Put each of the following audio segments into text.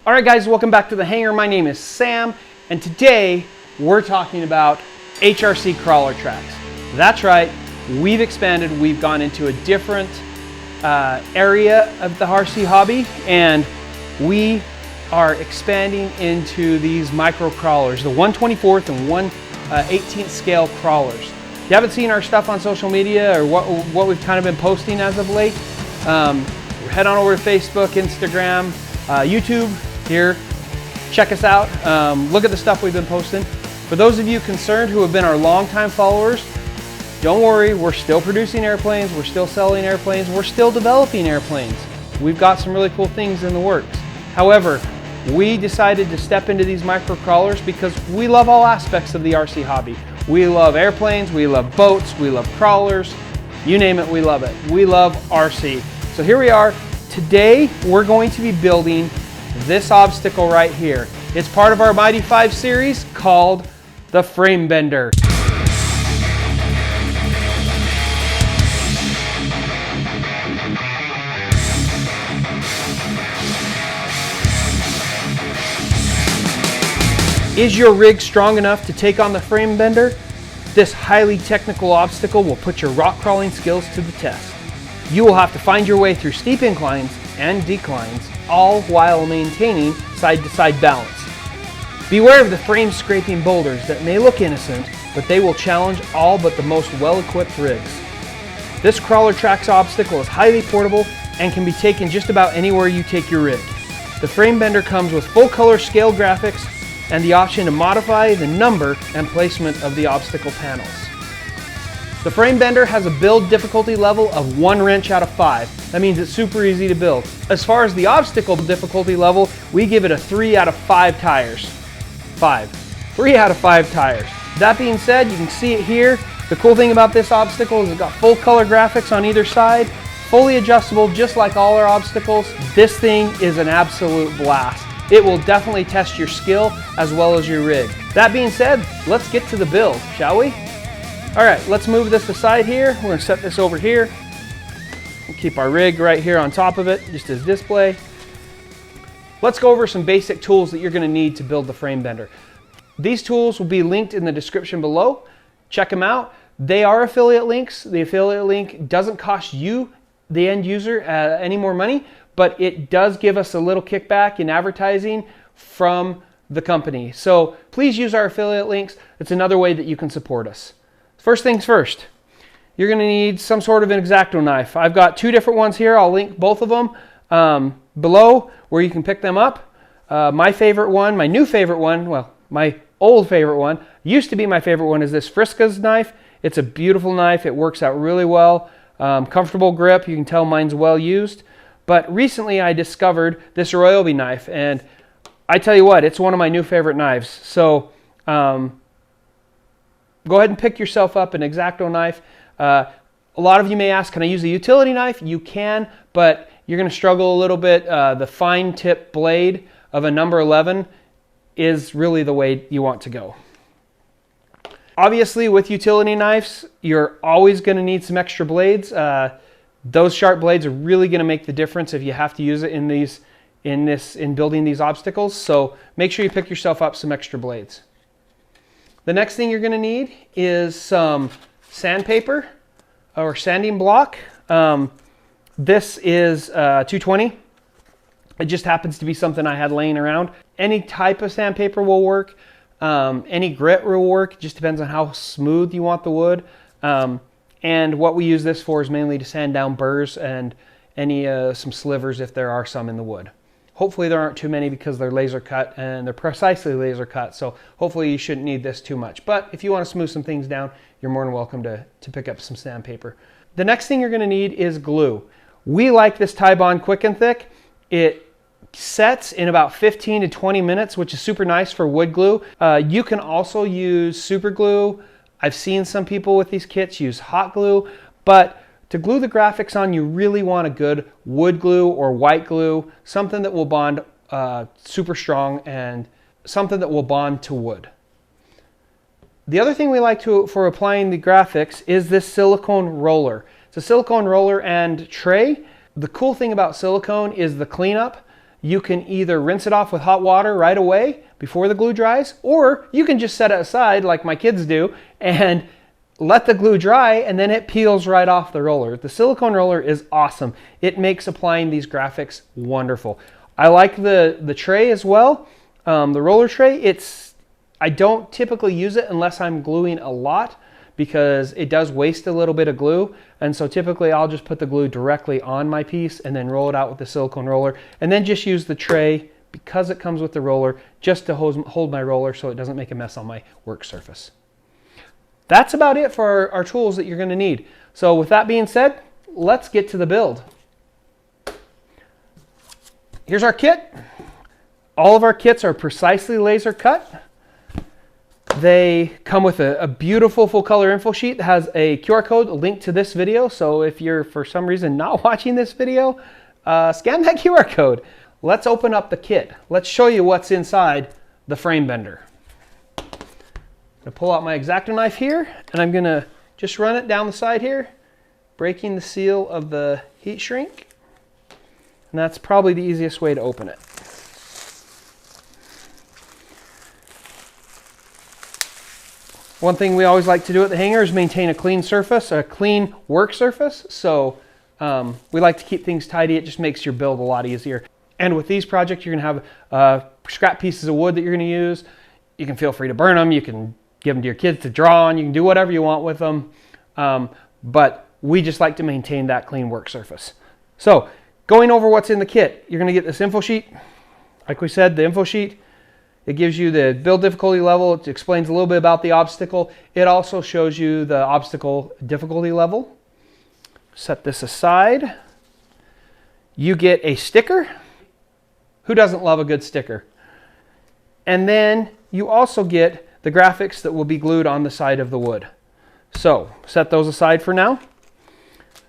Alright guys, welcome back to the hangar. My name is Sam, and today we're talking about HRC CrawlerTrax. That's right, we've expanded, we've gone into a different area of the HRC hobby, and we are expanding into these micro crawlers, the 1/24th and 1/18th scale crawlers. If you haven't seen our stuff on social media or what we've kind of been posting as of late, head on over to Facebook, Instagram, YouTube here. Check us out. Look at the stuff we've been posting. For those of you concerned who have been our longtime followers, don't worry, we're still producing airplanes, we're still selling airplanes, we're still developing airplanes. We've got some really cool things in the works. However, we decided to step into these micro crawlers because we love all aspects of the RC hobby. We love airplanes, we love boats, we love crawlers, you name it, we love it. We love RC. So here we are. Today we're going to be building this obstacle right here. It's part of our Mighty 5 series called the Frame Bender. Is your rig strong enough to take on the Frame Bender? This highly technical obstacle will put your rock crawling skills to the test. You will have to find your way through steep inclines and declines, all while maintaining side-to-side balance. Beware of the frame-scraping boulders that may look innocent, but they will challenge all but the most well-equipped rigs. This Crawler Trax obstacle is highly portable and can be taken just about anywhere you take your rig. The Frame Bender comes with full-color scale graphics and the option to modify the number and placement of the obstacle panels. The Frame Bender has a build difficulty level of 1 wrench out of 5. That means it's super easy to build. As far as the obstacle difficulty level, we give it a 3 out of 5 tires. 3 out of 5 tires. That being said, you can see it here. The cool thing about this obstacle is it's got full color graphics on either side, fully adjustable just like all our obstacles. This thing is an absolute blast. It will definitely test your skill as well as your rig. That being said, let's get to the build, shall we? All right, let's move this aside here. We're gonna set this over here. We'll keep our rig right here on top of it, just as display. Let's go over some basic tools that you're gonna need to build the Frame Bender. These tools will be linked in the description below. Check them out. They are affiliate links. The affiliate link doesn't cost you, the end user, any more money, but it does give us a little kickback in advertising from the company. So please use our affiliate links. It's another way that you can support us. First things first, you're going to need some sort of an X-Acto knife. I've got 2 different ones here. I'll link both of them below where you can pick them up. My favorite one, my new favorite one, well, my old favorite one, used to be my favorite one, is this Friska's knife. It's a beautiful knife. It works out really well. Comfortable grip. You can tell mine's well used. But recently I discovered this Ryobi knife, and I tell you what, it's one of my new favorite knives. So go ahead and pick yourself up an X-Acto knife. A lot of you may ask, can I use a utility knife? You can, but you're going to struggle a little bit. The fine tip blade of a number 11 is really the way you want to go. Obviously, with utility knives, you're always going to need some extra blades. Those sharp blades are really going to make the difference if you have to use it in building these obstacles. So make sure you pick yourself up some extra blades. The next thing you're going to need is some sandpaper or sanding block. This is 220. It just happens to be something I had laying around. Any type of sandpaper will work. Any grit will work. It just depends on how smooth you want the wood. And what we use this for is mainly to sand down burrs and some slivers if there are some in the wood. Hopefully there aren't too many because they're laser cut and they're precisely laser cut. So hopefully you shouldn't need this too much. But if you want to smooth some things down, you're more than welcome to pick up some sandpaper. The next thing you're going to need is glue. We like this Tybond Quick and Thick. It sets in about 15 to 20 minutes, which is super nice for wood glue. You can also use super glue. I've seen some people with these kits use hot glue, but to glue the graphics on, you really want a good wood glue or white glue, something that will bond super strong and something that will bond to wood. The other thing we like for applying the graphics is this silicone roller. It's a silicone roller and tray. The cool thing about silicone is the cleanup. you can either rinse it off with hot water right away before the glue dries, or you can just set it aside like my kids do and let the glue dry, and then it peels right off the roller. The silicone roller is awesome. It makes applying these graphics wonderful. I like the tray as well, the roller tray. I don't typically use it unless I'm gluing a lot, because it does waste a little bit of glue, and so typically I'll just put the glue directly on my piece and then roll it out with the silicone roller, and then just use the tray, because it comes with the roller, just to hold my roller so it doesn't make a mess on my work surface. That's about it for our tools that you're going to need. So with that being said, let's get to the build. Here's our kit. All of our kits are precisely laser cut. They come with a beautiful full color info sheet that has a QR code linked to this video. So if you're for some reason not watching this video, scan that QR code. Let's open up the kit. Let's show you what's inside the frame bender. I'm gonna pull out my X-Acto knife here, and I'm gonna just run it down the side here, breaking the seal of the heat shrink. And that's probably the easiest way to open it. One thing we always like to do at the hangar is maintain a clean surface, a clean work surface. So we like to keep things tidy. It just makes your build a lot easier. And with these projects, you're gonna have scrap pieces of wood that you're gonna use. You can feel free to burn them. You can give them to your kids to draw on. You can do whatever you want with them. But we just like to maintain that clean work surface. So going over what's in the kit, you're gonna get this info sheet. Like we said, the info sheet, it gives you the build difficulty level. It explains a little bit about the obstacle. It also shows you the obstacle difficulty level. Set this aside. You get a sticker. Who doesn't love a good sticker? And then you also get the graphics that will be glued on the side of the wood. So set those aside for now.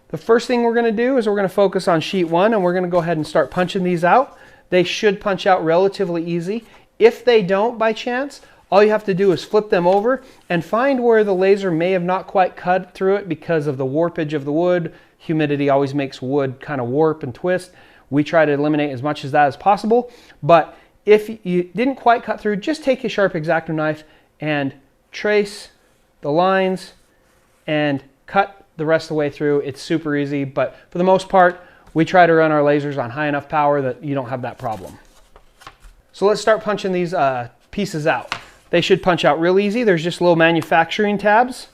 The first thing we're going to do is we're going to focus on sheet 1, and we're going to go ahead and start punching these out. They should punch out relatively easy. If they don't by chance, all you have to do is flip them over and find where the laser may have not quite cut through it because of the warpage of the wood. Humidity always makes wood kind of warp and twist. We try to eliminate as much of that as possible. But if you didn't quite cut through, just take a sharp X-Acto knife and trace the lines and cut the rest of the way through. It's super easy, but for the most part, we try to run our lasers on high enough power that you don't have that problem. So let's start punching these pieces out. They should punch out real easy. There's just little manufacturing tabs.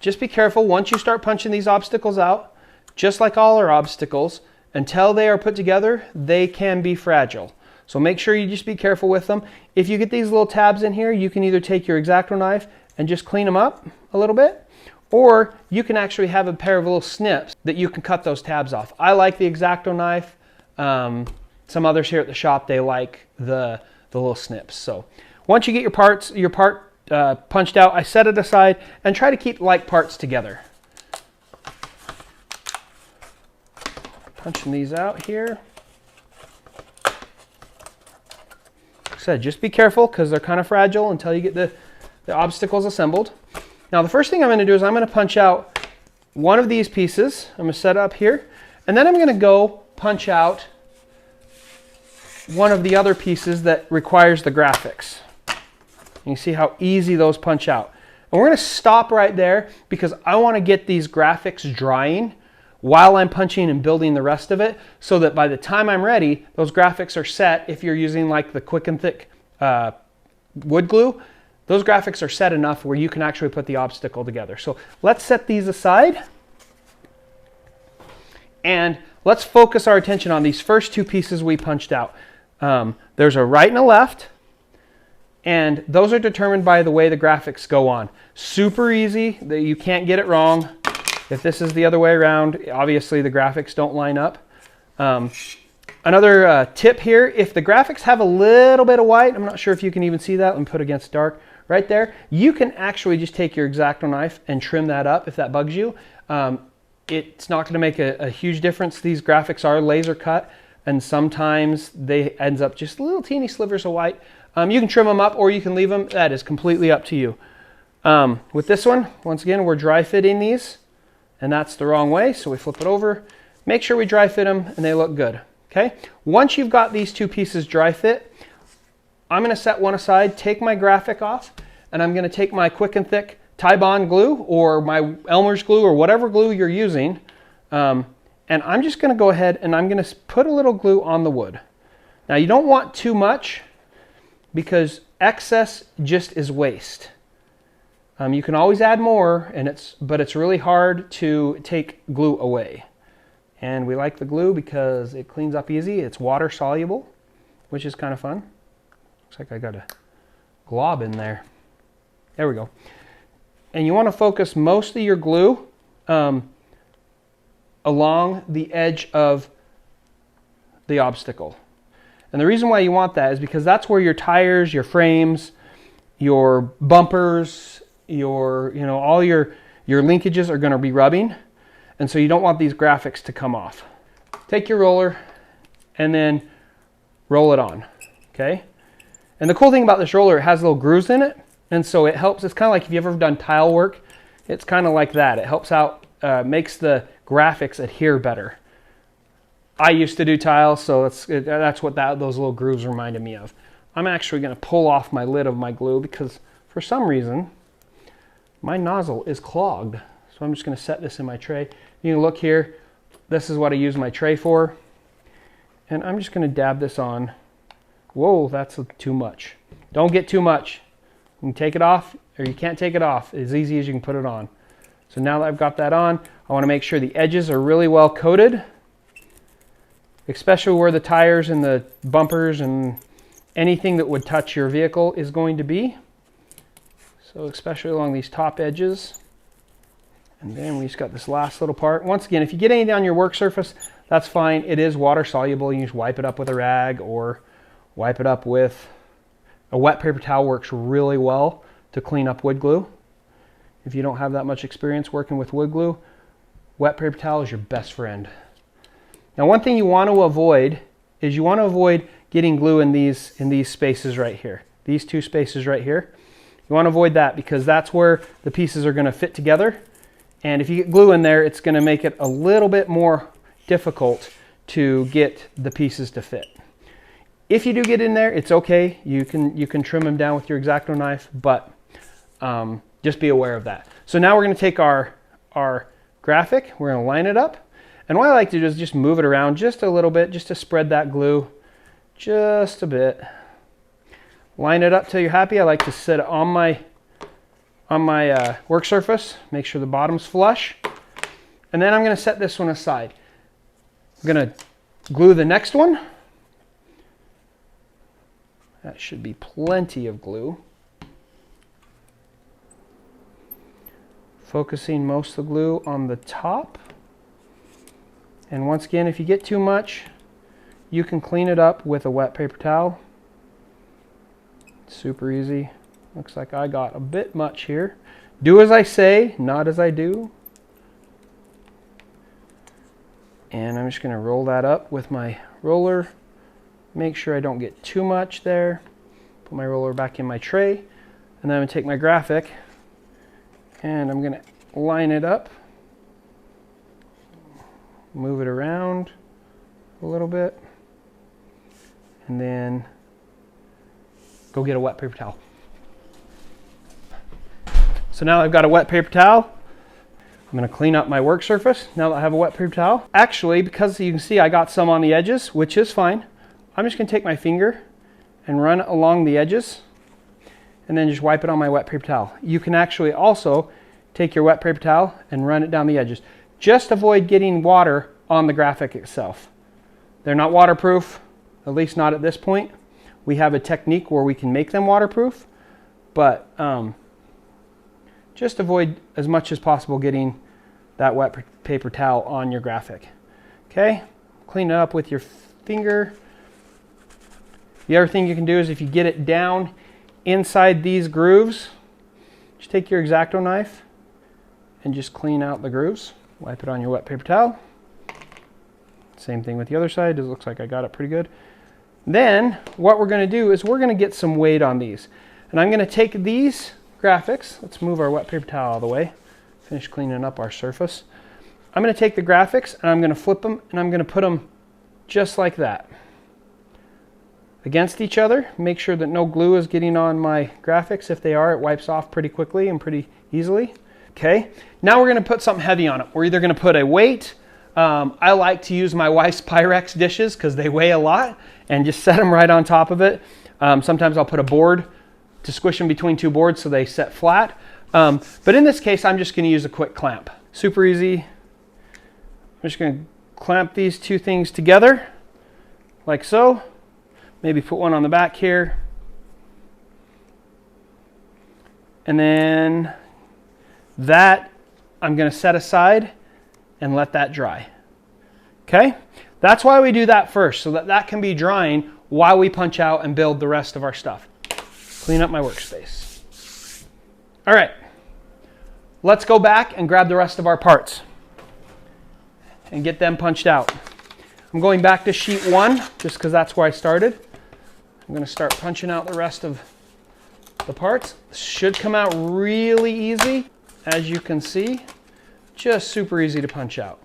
Just be careful once you start punching these obstacles out, just like all our obstacles, until they are put together, they can be fragile. So make sure you just be careful with them. If you get these little tabs in here, you can either take your X-Acto knife and just clean them up a little bit, or you can actually have a pair of little snips that you can cut those tabs off. I like the X-Acto knife. Some others here at the shop, they like the little snips. So once you get your part punched out, I set it aside and try to keep like parts together. Punching these out here. Like I said, just be careful because they're kind of fragile until you get the obstacles assembled. Now the first thing I'm going to do is I'm going to punch out one of these pieces. I'm going to set it up here, and then I'm going to go punch out one of the other pieces that requires the graphics. You see how easy those punch out. And we're going to stop right there because I want to get these graphics drying while I'm punching and building the rest of it, so that by the time I'm ready, those graphics are set. If you're using like the quick and thick wood glue, those graphics are set enough where you can actually put the obstacle together. So let's set these aside. And let's focus our attention on these first two pieces we punched out. There's a right and a left, and those are determined by the way the graphics go on. Super easy, you can't get it wrong. If this is the other way around, obviously the graphics don't line up. Another tip here, if the graphics have a little bit of white, I'm not sure if you can even see that, let me put it against dark, right there, you can actually just take your X-Acto knife and trim that up if that bugs you. It's not going to make a huge difference. These graphics are laser cut, and sometimes they ends up just little teeny slivers of white. You can trim them up or you can leave them. That is completely up to you. With this one, once again, we're dry fitting these, and that's the wrong way, so we flip it over. Make sure we dry fit them and they look good. Okay? Once you've got these two pieces dry fit, I'm going to set one aside, take my graphic off, and I'm going to take my quick and thick Tybond glue or my Elmer's glue or whatever glue you're using, and I'm just going to go ahead and I'm going to put a little glue on the wood. Now you don't want too much because excess just is waste. You can always add more, but it's really hard to take glue away. And we like the glue because it cleans up easy. It's water soluble, which is kind of fun. Looks like I got a glob in there. There we go. And you want to focus most of your glue along the edge of the obstacle. And the reason why you want that is because that's where your tires, your frames, your bumpers, all your linkages are going to be rubbing. And so you don't want these graphics to come off. Take your roller and then roll it on, okay? And the cool thing about this roller, it has little grooves in it. And so it helps, it's kind of like if you've ever done tile work, it's kind of like that. It helps out, makes the graphics adhere better. I used to do tiles, so that's what those little grooves reminded me of. I'm actually going to pull off my lid of my glue because for some reason, my nozzle is clogged. So I'm just going to set this in my tray. You can look here. This is what I use my tray for. And I'm just going to dab this on. Whoa, that's too much. Don't get too much. You can take it off, or you can't take it off as easy as you can put it on. So now that I've got that on, I want to make sure the edges are really well coated, especially where the tires and the bumpers and anything that would touch your vehicle is going to be. So especially along these top edges. And then we just got this last little part. Once again, if you get anything on your work surface, that's fine. It is water soluble. You can just wipe it up with a rag or wipe it up with a wet paper towel. Works really well to clean up wood glue. If you don't have that much experience working with wood glue, wet paper towel is your best friend. Now, one thing you want to avoid is you want to avoid getting glue in these spaces right here. These two spaces right here. You want to avoid that because that's where the pieces are going to fit together. And if you get glue in there, it's going to make it a little bit more difficult to get the pieces to fit. If you do get in there, it's okay. You can trim them down with your X-Acto knife, but just be aware of that. So now we're going to take our graphic, we're going to line it up. And what I like to do is just move it around just a little bit, just to spread that glue just a bit. Line it up till you're happy. I like to sit it on my work surface, make sure the bottom's flush. And then I'm going to set this one aside. I'm going to glue the next one. That should be plenty of glue. Focusing most of the glue on the top. And once again, if you get too much, you can clean it up with a wet paper towel. Super easy. Looks like I got a bit much here. Do as I say, not as I do. And I'm just going to roll that up with my roller. Make sure I don't get too much there. Put my roller back in my tray. And then I'm going to take my graphic and I'm going to line it up. Move it around a little bit. And then go get a wet paper towel. So now I've got a wet paper towel. I'm going to clean up my work surface now that I have a wet paper towel. Actually, because you can see I got some on the edges, which is fine, I'm just going to take my finger and run it along the edges and then just wipe it on my wet paper towel. You can actually also take your wet paper towel and run it down the edges. Just avoid getting water on the graphic itself. They're not waterproof, at least not at this point. We have a technique where we can make them waterproof, but just avoid as much as possible getting that wet paper towel on your graphic. Okay, clean it up with your finger. The other thing you can do is if you get it down inside these grooves, just take your X-Acto knife and just clean out the grooves. Wipe it on your wet paper towel. Same thing with the other side. It looks like I got it pretty good. Then what we're going to do is we're going to get some weight on these. And I'm going to take these graphics. Let's move our wet paper towel out of the way. Finish cleaning up our surface. I'm going to take the graphics and I'm going to flip them and I'm going to put them just like that against each other. Make sure that no glue is getting on my graphics. If they are, it wipes off pretty quickly and pretty easily. Okay, now we're going to put something heavy on it. We're either going to put a weight. I like to use my wife's Pyrex dishes because they weigh a lot, and just set them right on top of it. Sometimes I'll put a board to squish them between two boards so they set flat. But in this case, I'm just going to use a quick clamp. Super easy. I'm just going to clamp these two things together like so. Maybe put one on the back here. And then that I'm going to set aside and let that dry. Okay? That's why we do that first, so that that can be drying while we punch out and build the rest of our stuff. Clean up my workspace. All right. Let's go back and grab the rest of our parts and get them punched out. I'm going back to sheet 1 just because that's where I started. I'm going to start punching out the rest of the parts. This should come out really easy. As you can see, just super easy to punch out.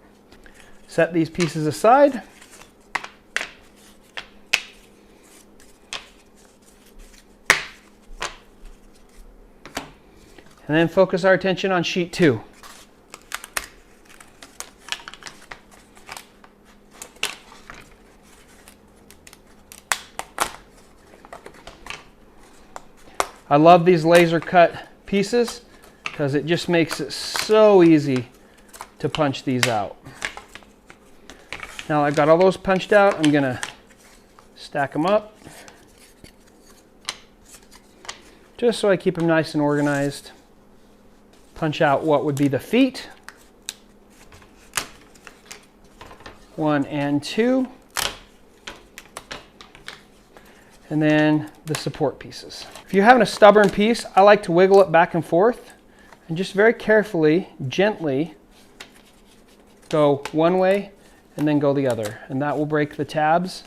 Set these pieces aside. And then focus our attention on sheet 2. I love these laser cut pieces because it just makes it so easy to punch these out. Now I've got all those punched out, I'm gonna stack them up just so I keep them nice and organized. Punch out what would be the feet, 1 and 2, and then the support pieces. If you're having a stubborn piece, I like to wiggle it back and forth and just very carefully, gently go one way and then go the other. And that will break the tabs,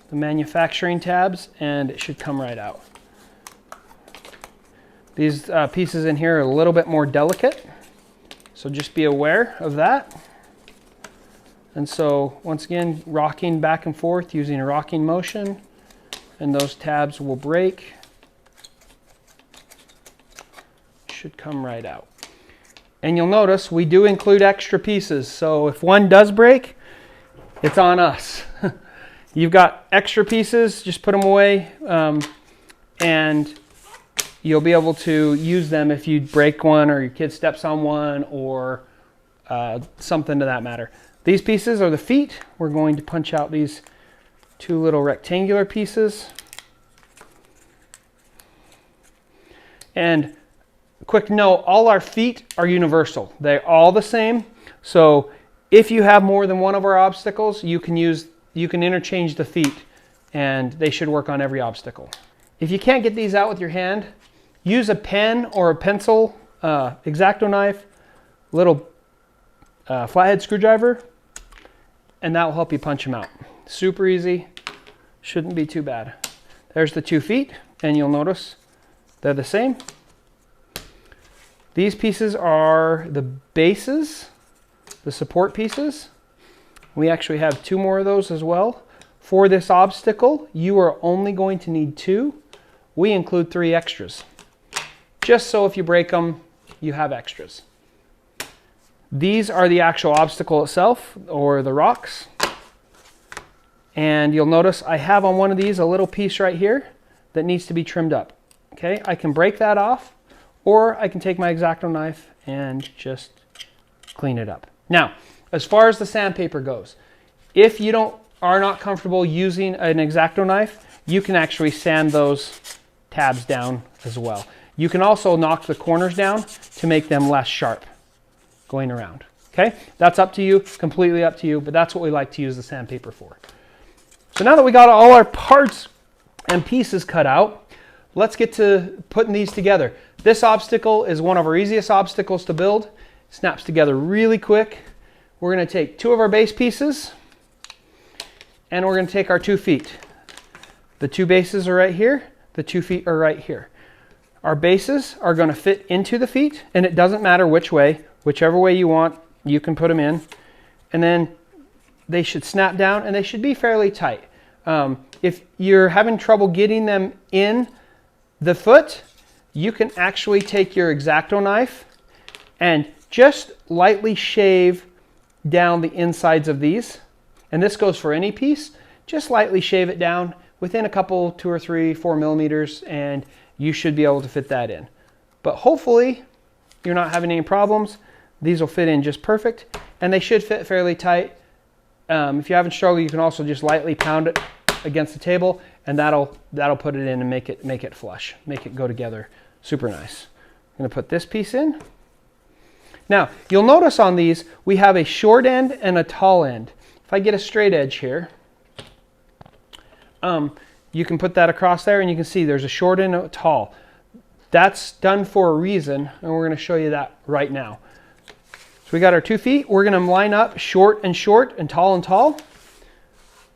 the manufacturing tabs, and it should come right out. These pieces in here are a little bit more delicate, so just be aware of that. And so once again, rocking back and forth using a rocking motion, and those tabs will break. Should come right out. And you'll notice we do include extra pieces, so if one does break, it's on us. You've got extra pieces, just put them away, and you'll be able to use them if you break one or your kid steps on one or something to that matter. These pieces are the feet. We're going to punch out these two little rectangular pieces. And quick note, all our feet are universal. They're all the same. So if you have more than one of our obstacles, you can interchange the feet and they should work on every obstacle. If you can't get these out with your hand, use a pen or a pencil, X-Acto knife, little flathead screwdriver, and that will help you punch them out. Super easy, shouldn't be too bad. There's the 2 feet, and you'll notice they're the same. These pieces are the bases, the support pieces. We actually have 2 more of those as well. For this obstacle, you are only going to need 2. We include 3 extras, just so if you break them, you have extras. These are the actual obstacle itself, or the rocks. And you'll notice I have on one of these a little piece right here that needs to be trimmed up. Okay, I can break that off, or I can take my X-Acto knife and just clean it up. Now, as far as the sandpaper goes, if you are not comfortable using an X-Acto knife, you can actually sand those tabs down as well. You can also knock the corners down to make them less sharp going around. Okay, that's up to you, completely up to you, but that's what we like to use the sandpaper for. So now that we got all our parts and pieces cut out, let's get to putting these together. This obstacle is one of our easiest obstacles to build. It snaps together really quick. We're going to take 2 of our base pieces, and we're going to take our 2 feet. The 2 bases are right here. The 2 feet are right here. Our bases are going to fit into the feet, and it doesn't matter which way, whichever way you want, you can put them in, and then they should snap down and they should be fairly tight. If you're having trouble getting them in the foot, you can actually take your X-Acto knife and just lightly shave down the insides of these. And this goes for any piece. Just lightly shave it down within a couple, 2 or 3, 4 millimeters, and you should be able to fit that in. But hopefully you're not having any problems. These will fit in just perfect, and they should fit fairly tight. If you're having struggle, you can also just lightly pound it against the table, and that'll put it in and make it flush, make it go together super nice. I'm going to put this piece in. Now you'll notice on these we have a short end and a tall end. If I get a straight edge here, you can put that across there, and you can see there's a short and a tall. That's done for a reason, and we're going to show you that right now. So we got our 2 feet. We're going to line up short and tall and tall.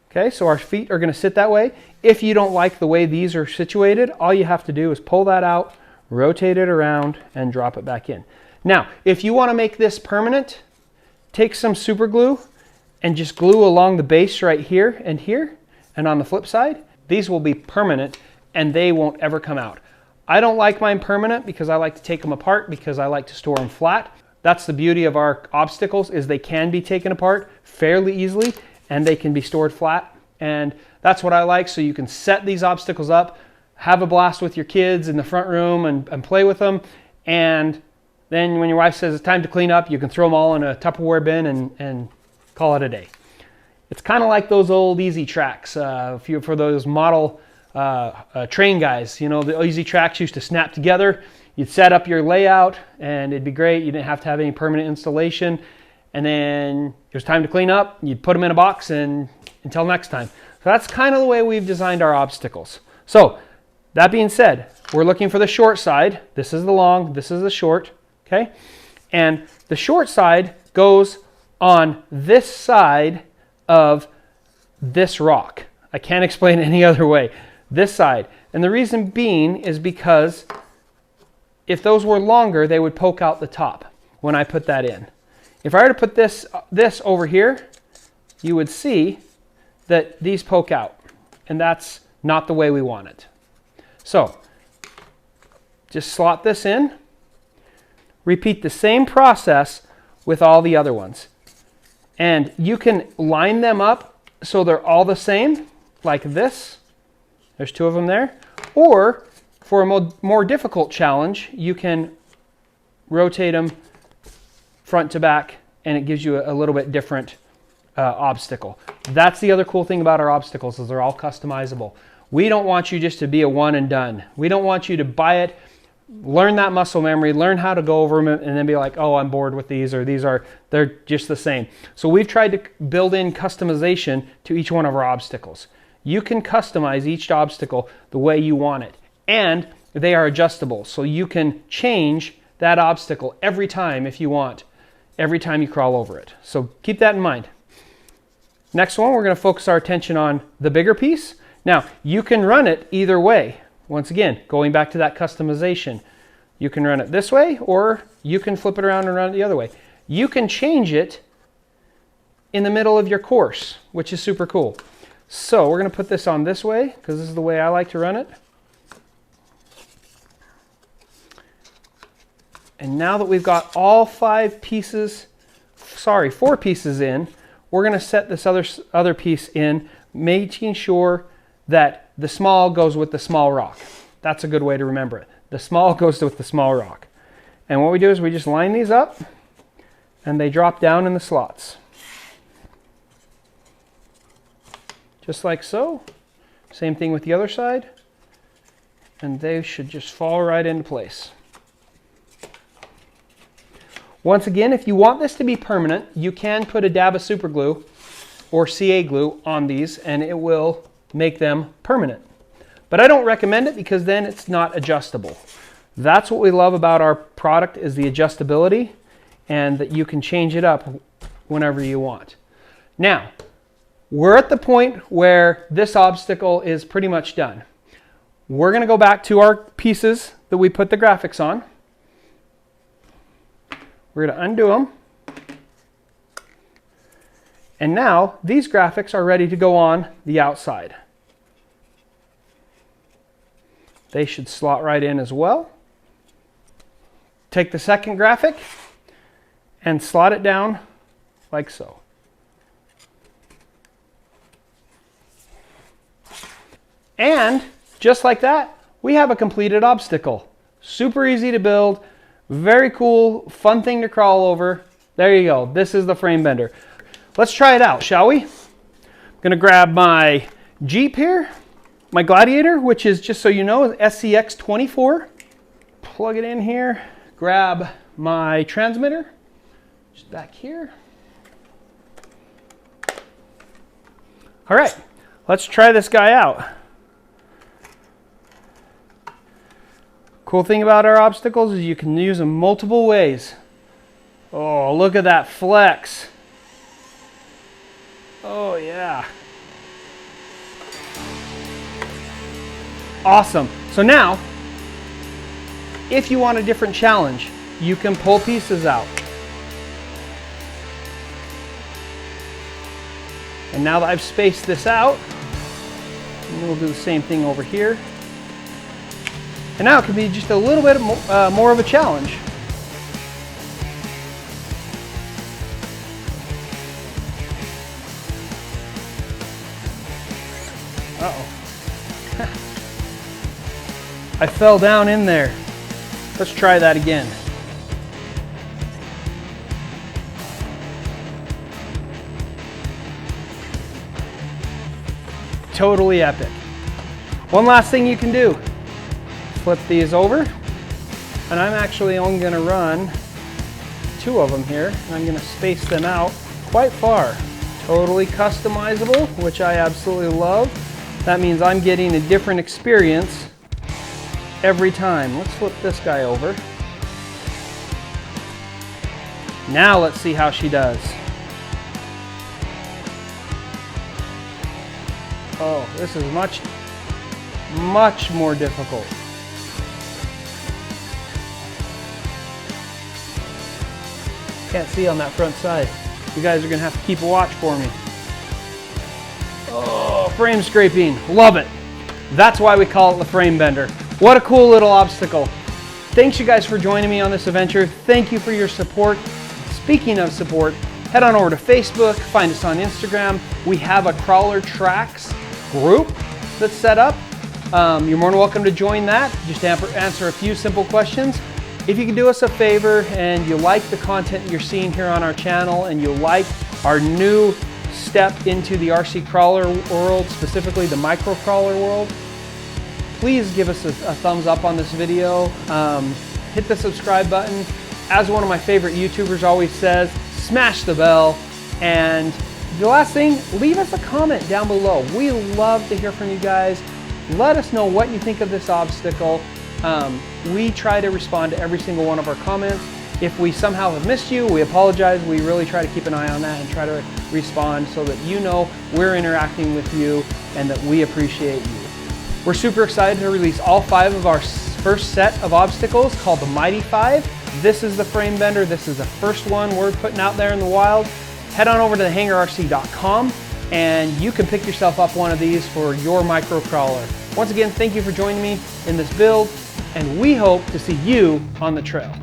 Okay, so our feet are going to sit that way. If you don't like the way these are situated, all you have to do is pull that out, rotate it around, and drop it back in. Now, if you want to make this permanent, take some super glue and just glue along the base right here, and on the flip side. These will be permanent and they won't ever come out. I don't like mine permanent because I like to take them apart because I like to store them flat. That's the beauty of our obstacles, is they can be taken apart fairly easily and they can be stored flat. And that's what I like. So you can set these obstacles up, have a blast with your kids in the front room and play with them. And then when your wife says it's time to clean up, you can throw them all in a Tupperware bin and call it a day. It's kind of like those old Easy Tracks. For those model train guys, you know, the Easy Tracks used to snap together. You'd set up your layout and it'd be great. You didn't have to have any permanent installation. And then it was time to clean up. You'd put them in a box and until next time. So that's kind of the way we've designed our obstacles. So that being said, we're looking for the short side. This is the long, this is the short, okay? And the short side goes on this side of this rock. I can't explain it any other way. This side. And the reason being is because if those were longer, they would poke out the top when I put that in. If I were to put this over here, you would see that these poke out, and that's not the way we want it. So just slot this in. Repeat the same process with all the other ones. And you can line them up so they're all the same, like this. There's 2 of them there. Or for a more difficult challenge, you can rotate them front to back, and it gives you a little bit different obstacle. That's the other cool thing about our obstacles, is they're all customizable. We don't want you just to be a one and done. We don't want you to buy it, learn that muscle memory, learn how to go over them, and then be like, oh, I'm bored with these, or they're just the same. So we've tried to build in customization to each one of our obstacles. You can customize each obstacle the way you want it, and they are adjustable. So you can change that obstacle every time if you want, every time you crawl over it. So keep that in mind. Next one, we're going to focus our attention on the bigger piece. Now, you can run it either way. Once again, going back to that customization, you can run it this way, or you can flip it around and run it the other way. You can change it in the middle of your course, which is super cool. So we're going to put this on this way because this is the way I like to run it. And now that we've got all 4 pieces in, we're going to set this other piece in, making sure that the small goes with the small rock. That's a good way to remember it. The small goes with the small rock. And what we do is we just line these up and they drop down in the slots. Just like so. Same thing with the other side. And they should just fall right into place. Once again, if you want this to be permanent, you can put a dab of super glue or CA glue on these and it will make them permanent. But I don't recommend it because then it's not adjustable. That's what we love about our product, is the adjustability, and that you can change it up whenever you want. Now, we're at the point where this obstacle is pretty much done. We're going to go back to our pieces that we put the graphics on. We're going to undo them. And now these graphics are ready to go on the outside. They should slot right in as well. Take the second graphic and slot it down like so. And just like that, we have a completed obstacle. Super easy to build, very cool, fun thing to crawl over. There you go. This is the frame bender. Let's try it out, shall we? I'm gonna grab my Jeep here, my Gladiator, which is, just so you know, SCX 24. Plug it in here, grab my transmitter, just back here. All right, let's try this guy out. Cool thing about our obstacles is you can use them multiple ways. Oh, look at that flex. Oh yeah. Awesome. So now, if you want a different challenge, you can pull pieces out. And now that I've spaced this out, we'll do the same thing over here. And now it can be just a little bit more of a challenge. Uh-oh. I fell down in there. Let's try that again. Totally epic. One last thing you can do. Flip these over. And I'm actually only going to run 2 of them here. And I'm going to space them out quite far. Totally customizable, which I absolutely love. That means I'm getting a different experience every time. Let's flip this guy over. Now let's see how she does. Oh, this is much more difficult. Can't see on that front side. You guys are gonna have to keep a watch for me. Oh, frame scraping, love it. That's why we call it the frame bender. What a cool little obstacle. Thanks you guys for joining me on this adventure. Thank you for your support. Speaking of support, head on over to Facebook, find us on Instagram. We have a Crawler Trax group that's set up. You're more than welcome to join that. Just answer a few simple questions. If you can do us a favor and you like the content you're seeing here on our channel and you like our new step into the RC crawler world, specifically the micro crawler world, please give us a thumbs up on this video. Hit the subscribe button. As one of my favorite YouTubers always says, smash the bell. And the last thing, leave us a comment down below. We love to hear from you guys. Let us know what you think of this obstacle. We try to respond to every single one of our comments. If we somehow have missed you, we apologize. We really try to keep an eye on that and try to respond so that you know we're interacting with you and that we appreciate you. We're super excited to release all 5 of our first set of obstacles called the Mighty 5. This is the frame bender. This is the first one we're putting out there in the wild. Head on over to thehangarrc.com and you can pick yourself up one of these for your micro crawler. Once again, thank you for joining me in this build, and we hope to see you on the trail.